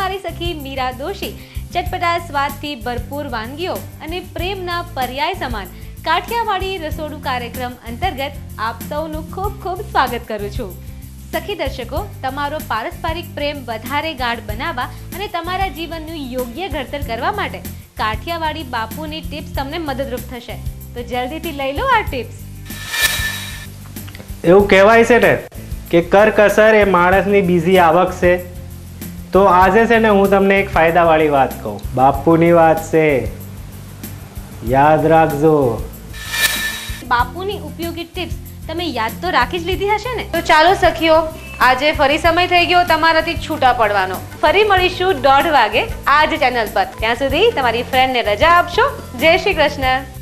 તમારી સખી મીરા દોશી ચટપટા સ્વાદથી ભરપૂર વાનગીઓ અને પ્રેમના પર્યાય સમાન કાઠિયાવાડી રસોડું કાર્યક્રમ અંતર્ગત આપ સૌનું ખૂબ ખૂબ સ્વાગત કરું છું। સખી દર્શકો, તમારો પારસ્પરિક પ્રેમ વધારે ગાઢ બનાવવા અને તમારા જીવનનું યોગ્ય ઘડતર કરવા માટે કાઠિયાવાડી બાપુની ટિપ્સ તમને મદદરૂપ થશે, તો જલ્દીથી લઈ લો આ ટિપ્સ। એવું કહેવાય છે ને કે કરકસર એ માણસની બીજી આવક છે, તો આજે છે ને હું તમને એક ફાયદાવાળી વાત કહું। બાપુની વાત છે, યાદ રાખજો। બાપુની ઉપયોગી ટિપ્સ તમે યાદ તો રાખી જ લીધી હશે ને? તો ચાલો સખીઓ, આજે ફરી સમય થઈ ગયો તમારાથી છૂટા પડવાનો। ફરી મળીશું 1:30 વાગે આ જ ચેનલ પર। ત્યાં સુધી તમારી ફ્રેન્ડને રજા આપશો। જય શ્રી કૃષ્ણ।